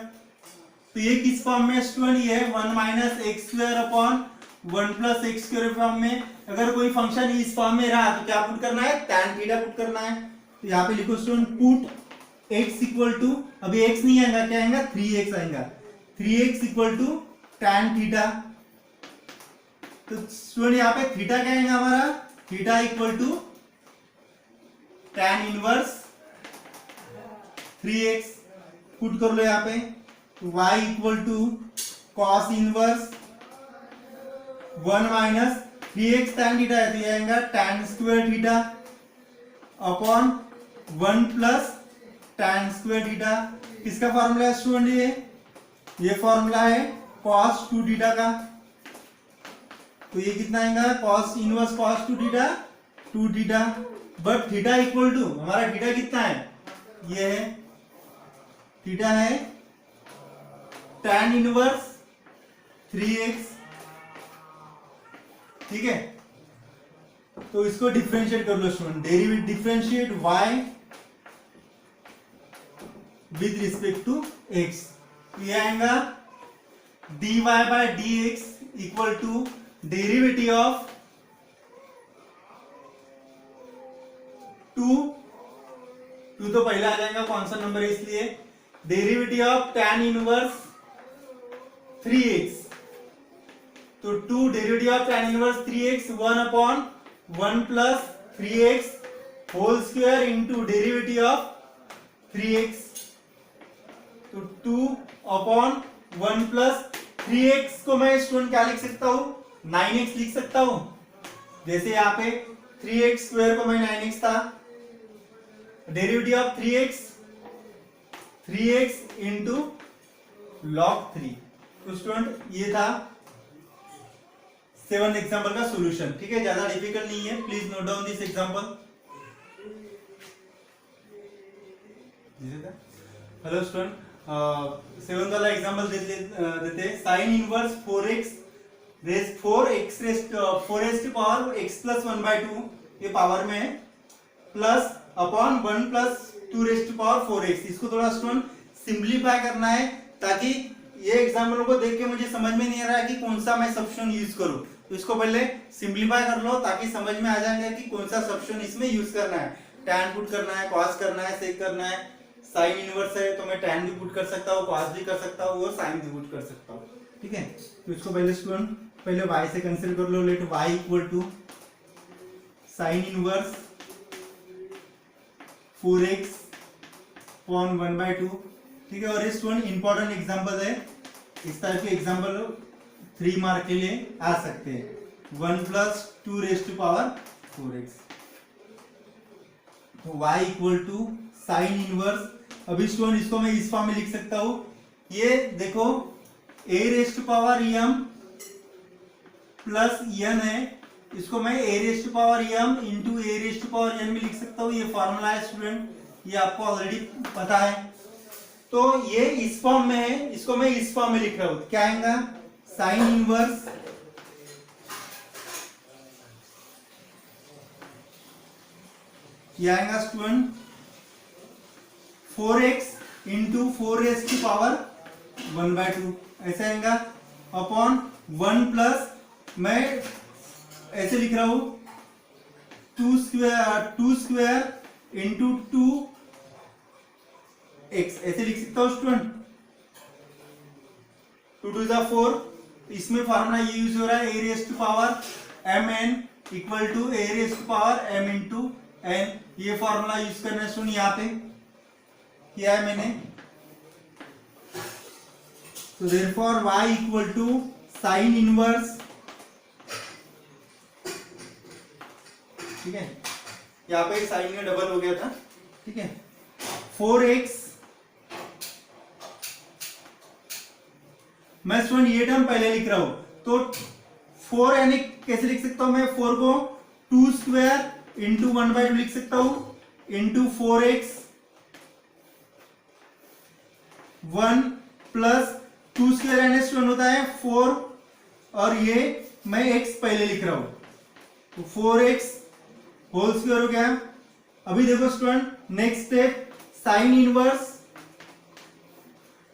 तो ये किस फॉर्म में स्टूडेंट, ये 1 minus x square upon 1 plus x square form में। अगर कोई फंक्शन इस फॉर्म में रहा तो क्या पुट करना है, tan थीटा पुट करना है। तो यहाँ पे लिखो student put x equal to, अभी x नहीं आएगा, क्या आएगा 3x आएगा, 3x equal to tan theta. तो स्टूडेंट यहाँ पे थीटा क्या आएगा हमारा, theta equal to tan inverse 3x put कर लो यहाँ पे। y equal to cos inverse 1 minus 3x tan theta है, तो ये आएगा tan square theta upon 1 plus tan square theta. किसका फॉर्मूला है स्टूडेंट, ये फॉर्मूला है cos 2 थीटा का। तो ये कितना आएगा, cos inverse cos 2 theta 2 theta, but theta equal to हमारा थीटा कितना है, ये है थीटा है tan इनवर्स 3x। ठीक है, तो इसको डिफरेंशिएट कर लो student, derivative differentiate y with respect to x। ये आएगा dy by dx equal to derivative of 2 तो पहले आ जाएगा कांस्टेंट नंबर है, इसलिए derivative of tan inverse 3x। तो 2 derivative of tan inverse 3x 1 upon 1 plus 3x whole square into derivative of 3x। तो 2 अपॉन 1 प्लस 3x को मैं स्टूडेंट क्या लिख सकता हूं, 9x लिख सकता हूं। जैसे यहाँ पे 3x स्क्वायर को मैं 9x था, derivative of 3x into log 3। तो स्टूडेंट ये था 7 एग्जांपल का सॉल्यूशन। ठीक है, ज्यादा डिफिकल्ट नहीं है, please note down this example. Hello student, 7 वाला एग्जांपल देते हैं, sine inverse 4x raised 4 x plus 1/2 ये पावर में है, plus upon 1 plus 2 raised to power 4x। इसको थोड़ा स्टूडेंट सिंप्लीफाई करना है, ताकि ये एग्जाम्पल को देख के मुझे समझ में नहीं आ रहा है कि कौन सा मैं सब्स्टिट्यूशन यूज करूं, तो इसको पहले सिंप्लीफाई कर लो ताकि समझ में आ जाएगा कि कौन सा सब्स्टिट्यूशन इसमें यूज करना है। tan पुट करना है, cos करना है, sec करना है, sin इनवर्स है तो मैं tan भी पुट कर सकता हूँ, cos भी कर सकता हूँ और sin भी पुट कर सकता हूँ। ठीक है, तो इसको पहले स्टूडेंट पहले y से कंसीडर कर लो। Let y equal to sin inverse 4x upon 1/2। ठीक है, और ये स्टूडेंट इंपॉर्टेंट एग्जांपल है, इस टाइप के एग्जांपल 3 मार्क के लिए आ सकते हैं। 1 plus 2 raise to power 4x, तो y equal to sine inverse. अभी स्टूडेंट इसको मैं इस फॉर्म में लिख सकता हूं, ये देखो a raise to power m plus n है, इसको मैं a raise to power m into a raise to power n में लिख सकता हूं। ये फॉर्मूला है स्टूडेंट, ये आपको ऑलरेडी पता है। तो ये इस फॉर्म में है, इसको मैं इस फॉर्म में लिख रहा हूं, क्या आएगा साइन इनवर्स ये आएगा स्टूडेंट 4x इंटू 4 रेज की पावर 1/2 ऐसे आएगा, अपॉन 1 प्लस मैं ऐसे लिख रहा हूं 2 स्क्वायर इंटू 2x ऐसे लिख सकता हूं स्टूडेंट। 2 2 जा 4, इसमें फॉर्मूला ये यूज हो रहा है a raise to power mn equal to a raise to power m into n। ये फॉर्मूला यूज करना है स्टूडेंट, यहाँ पे किया है मैंने। तो therefore y equal to sine inverse, ठीक है, यहाँ पे साइन में डबल हो गया था, ठीक है, 4x। मैं स्टूडेंट ये टर्म पहले लिख रहा हूं, तो 4 यानी कैसे लिख सकता हूं मैं, 4 को 2 स्क्वायर इंटू 1/2 लिख सकता हूं इंटू 4x 1 प्लस 2 स्क्वायर यानी स्टूडेंट होता है 4, और ये मैं x पहले लिख रहा हूं, तो 4x होल स्क्वायर हो गया। अभी देखो student next step, sign inverse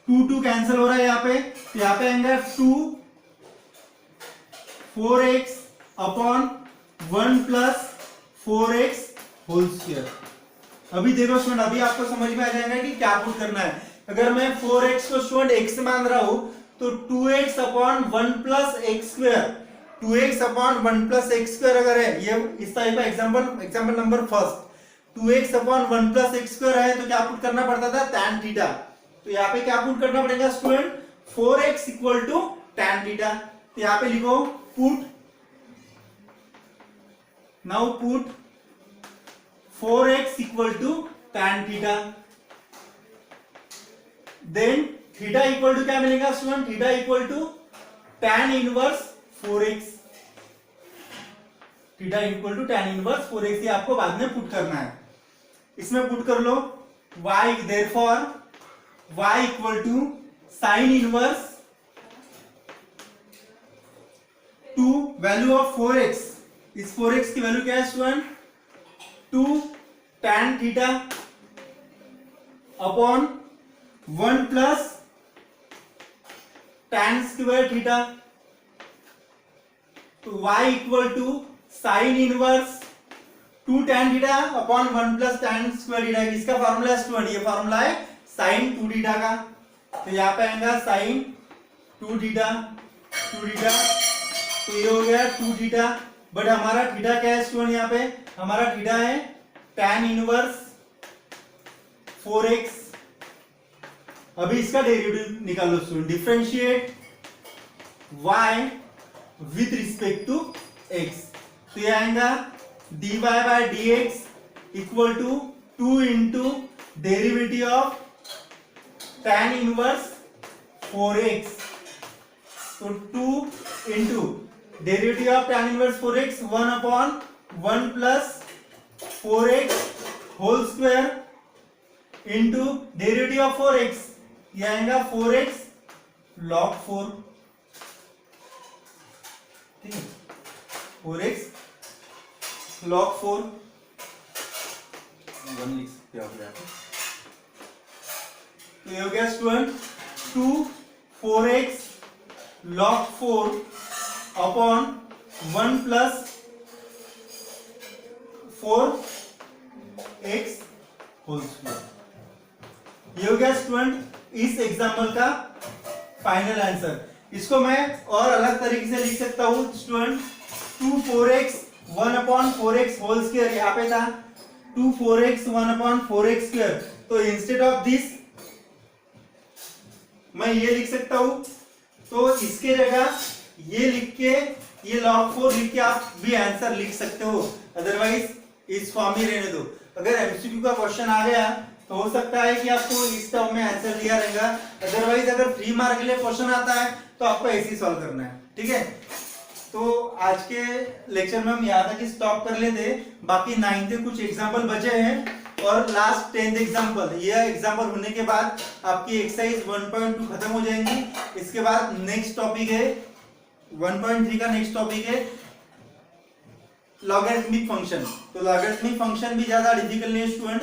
2 2 cancel हो रहा है यहाँ पे, तो यहाँ पे आएगा 2 4x upon 1 plus 4x whole square. अभी देखो स्टूडेंट, अभी आपको समझ में आ जाएगा कि क्या पुट करना है। अगर मैं 4x को स्टूडेंट x मान रहा हूं, तो 2x upon 1 plus x square, 2x upon 1 plus x square अगर है, ये इस टाइप का example number first, 2x upon 1 plus x square है, तो क्या पुट करना पड़ता था tan थीटा। तो यहाँ पे क्या पुट करना पड़ेगा student, 4x equal to tan theta. तो यहाँ पे लिखो put, now put 4x equal to tan theta, then theta equal to क्या मिलेगा student, theta equal to tan inverse 4x, theta equal to tan inverse 4x, ये आपको बाद में पुट करना है। इसमें पुट कर लो y, therefore y equal to sine inverse 2 value of 4x, इस 4x की वैल्यू क्या है student 2 tan theta upon 1 plus tan square theta. तो y equal to sine inverse 2 tan theta upon 1 plus tan square theta. इसका फॉर्मूला है स्टूडेंट, ये फॉर्मूला है साइन 2 थीटा का। तो यहाँ पे आएगा साइन 2 थीटा, तो ये हो गया 2 थीटा, बट हमारा थीटा क्या है स्टूडेंट, यहाँ पे हमारा थीटा है tan इनवर्स 4x। अभी इसका डेरिवेटिव निकालो student, differentiate y with respect to x। तो ये आएगा dy by dx equal to 2 into derivative of tan inverse 4x। तो 2 into derivative of tan inverse 4x 1 upon 1 plus 4x whole square into derivative of 4x, ये आएगा 4x log 4। ठीक है, 4x log 4 1 लिख सकते हो आप यहाँ पे। तो ये हो गया student 2 4x log 4 upon 1 plus 4x whole square. ये हो गया स्टूडेंट इस एग्जाम्पल का फाइनल आंसर। इसको मैं और अलग तरीके से लिख सकता हूं student 2 4x 1 upon 4x whole square, यहाँ पे था 2 4x 1 अपॉन 4x स्क्वायर। तो इंस्टेड ऑफ दिस मैं ये लिख सकता हूं, तो इसके जगह ये लिख के ये log 4 लिख के आप भी आंसर लिख सकते हो, अदरवाइज इस फॉर्म ही रहने दो। अगर एमसीक्यू का क्वेश्चन आ गया तो हो सकता है कि आपको इस टर्म में आंसर दिया रहेगा, अदरवाइज अगर 3 मार्क के लिए क्वेश्चन आता है तो आपको ऐसे ही सॉल्व करना है। ठीक है, तो आज के लेक्चर में हम यहाँ तक ही स्टॉप कर लेते, बाकी 9th के कुछ एग्जांपल बचे हैं और लास्ट 10th एग्जांपल। ये एग्जांपल होने के बाद आपकी एक्सरसाइज 1.2 खत्म हो जाएंगी। इसके बाद नेक्स्ट टॉपिक है 1.3 का नेक्स्ट टॉपिक है लॉगरिथमिक फंक्शन। तो लॉगरिथमिक फंक्शन भी ज्यादा डिफिकल्ट नहीं है स्टूडेंट,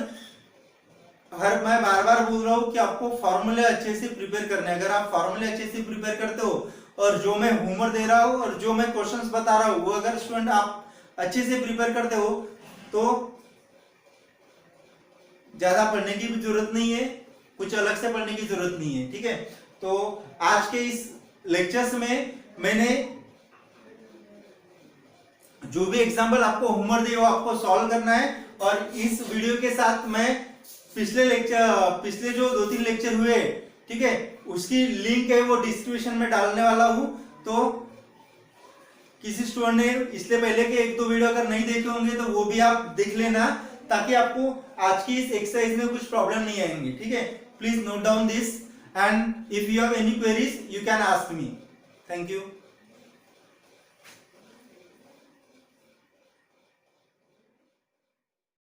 मैं बार बार बोल रहा हूँ कि आपको फॉर्मूले अच्छे से प्रिपेयर करने हैं। अगर आप फॉर्मूले अच्छे से प्रिपेयर करते हो और जो मैं होमवर्क दे रहा हूँ और जो मैं क्वेश्चंस बता रहा हूँ वो अगर स्टूडेंट आप अच्छे से प्रिपेयर करते हो तो ज्यादा पढ़ने की भी जरूरत नहीं है, कुछ अलग से पढ़ने की जरूरत नहीं है। ठीक है, तो आज के इस लेक्चर्स में मैंने जो भी एग्जाम्पल आपको होमवर्क दिया वो आपको सॉल्व करना है। और इस वीडियो के साथ मैं पिछले जो 2-3 लेक्चर हुए, ठीक है, उसकी लिंक है वो डिस्क्रिप्शन में डालने वाला हूं। तो किसी स्टूडेंट ने इससे पहले के 1-2 वीडियो अगर नहीं देखे होंगे तो वो भी आप देख लेना, ताकि आपको आज की इस एक्सरसाइज में कुछ प्रॉब्लम नहीं आएंगी। ठीक है, please note down this and if you have any queries you can ask me. Thank you.